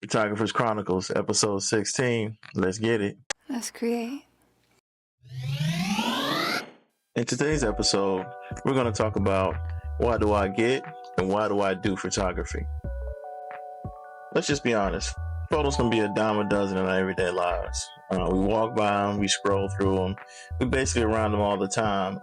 Photographer's Chronicles, episode 16. Let's get it. Let's create. In today's episode, we're going to talk about why do I get and why do I do photography. Let's just be honest. Photos can be a dime a dozen in our everyday lives. We walk by them, we scroll through them, we basically around them all the time.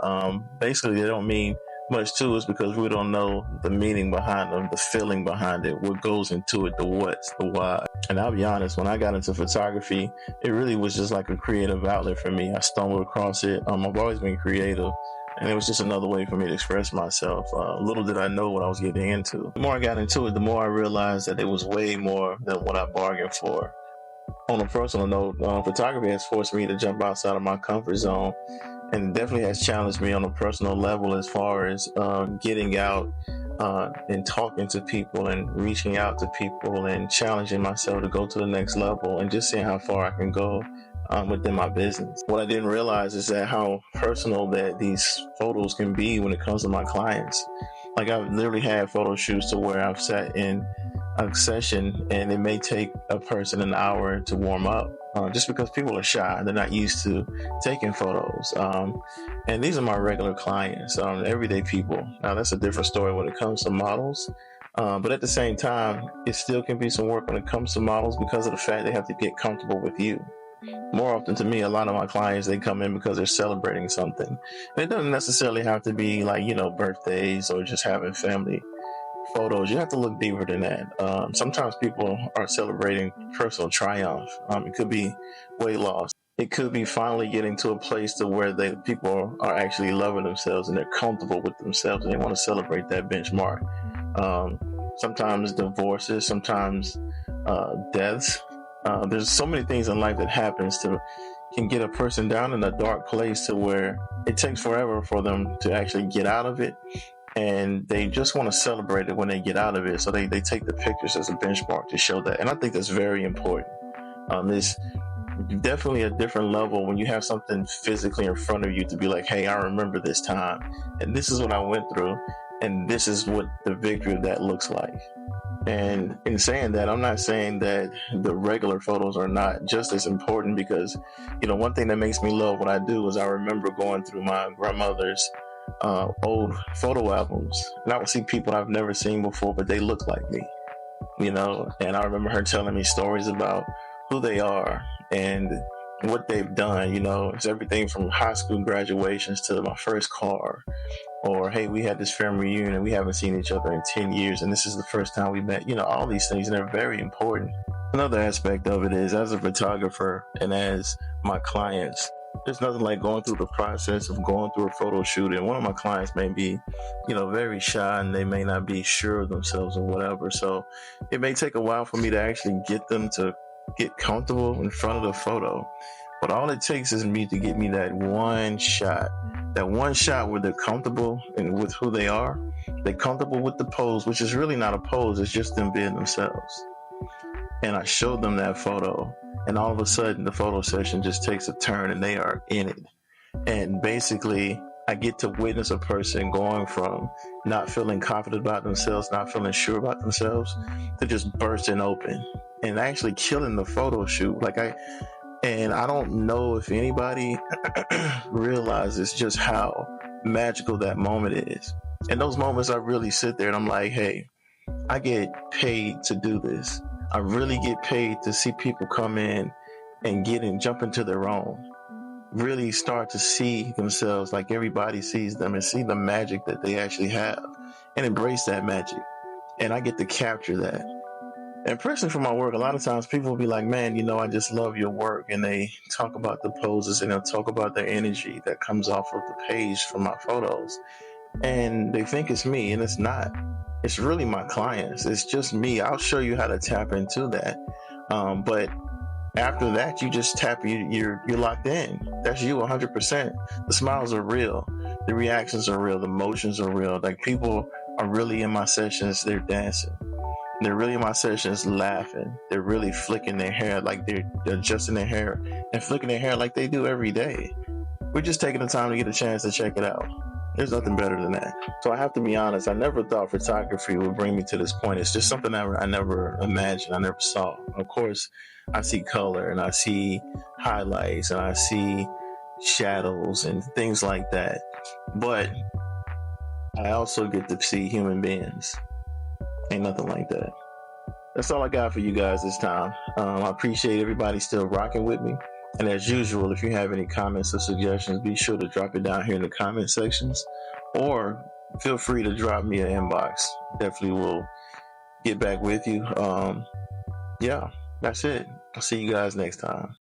Basically, they don't mean much to us because we don't know the meaning behind them, the feeling behind it, what goes into it, the what's, the why. And I'll be honest, when I got into photography, it really was just like a creative outlet for me. I stumbled across it. I've always been creative, and it was just another way for me to express myself. Little did I know what I was getting into. The more I got into it, the more I realized that it was way more than what I bargained for. On a personal note, photography has forced me to jump outside of my comfort zone, and definitely has challenged me on a personal level as far as getting out and talking to people and reaching out to people and challenging myself to go to the next level and just seeing how far I can go within my business. What I didn't realize is that how personal that these photos can be when it comes to my clients. Like, I've literally had photo shoots to where I've sat in a session and it may take a person an hour to warm up. Just because people are shy, they're not used to taking photos. And these are my regular clients, everyday people. Now, that's a different story when it comes to models. But at the same time, it still can be some work when it comes to models because of the fact they have to get comfortable with you. More often to me, a lot of my clients, they come in because they're celebrating something. And it doesn't necessarily have to be like, birthdays or just having family photos. You have to look deeper than that. Sometimes people are celebrating personal triumph. It could be weight loss. It could be finally getting to a place to where people are actually loving themselves and they're comfortable with themselves and they want to celebrate that benchmark. Sometimes divorces, sometimes deaths. There's so many things in life that can get a person down in a dark place to where it takes forever for them to actually get out of it. And they just want to celebrate it when they get out of it. So they take the pictures as a benchmark to show that. And I think that's very important. It's definitely a different level when you have something physically in front of you to be like, hey, I remember this time. And this is what I went through. And this is what the victory of that looks like. And in saying that, I'm not saying that the regular photos are not just as important because, one thing that makes me love what I do is I remember going through my grandmother's old photo albums, and I would see people I've never seen before, but they look like me, and I remember her telling me stories about who they are and what they've done. It's everything from high school graduations to my first car, or hey, we had this family reunion and we haven't seen each other in 10 years and this is the first time we met. All these things, and they're very important. Another aspect of it is, as a photographer and as my clients, there's nothing like going through the process of going through a photo shoot. And one of my clients may be, very shy and they may not be sure of themselves or whatever. So it may take a while for me to actually get them to get comfortable in front of the photo. But all it takes is me to get me that one shot where they're comfortable and with who they are. They're comfortable with the pose, which is really not a pose. It's just them being themselves. And I showed them that photo. And all of a sudden, the photo session just takes a turn and they are in it. And basically, I get to witness a person going from not feeling confident about themselves, not feeling sure about themselves, to just bursting open and actually killing the photo shoot. And I don't know if anybody realizes just how magical that moment is. And those moments, I really sit there and I'm like, hey, I get paid to do this. I really get paid to see people come in and jump into their own, really start to see themselves like everybody sees them and see the magic that they actually have and embrace that magic. And I get to capture that. And personally, for my work, a lot of times people will be like, man, I just love your work. And they talk about the poses and they'll talk about the energy that comes off of the page from my photos. And they think it's me, and it's not. It's really my clients. It's just me. I'll show you how to tap into that. But after that, you just tap, you're locked in. That's you 100%. The smiles are real. The reactions are real. The emotions are real. Like, people are really in my sessions. They're dancing. They're really in my sessions laughing. They're really flicking their hair, like they're adjusting their hair and flicking their hair like they do every day. We're just taking the time to get a chance to check it out. There's nothing better than that. So I have to be honest, I never thought photography would bring me to this point. It's just something that I never imagined, I never saw. Of course, I see color and I see highlights and I see shadows and things like that. But I also get to see human beings. Ain't nothing like that. That's all I got for you guys this time. I appreciate everybody still rocking with me. And as usual, if you have any comments or suggestions, be sure to drop it down here in the comment sections, or feel free to drop me an inbox. Definitely will get back with you. Yeah, that's it. I'll see you guys next time.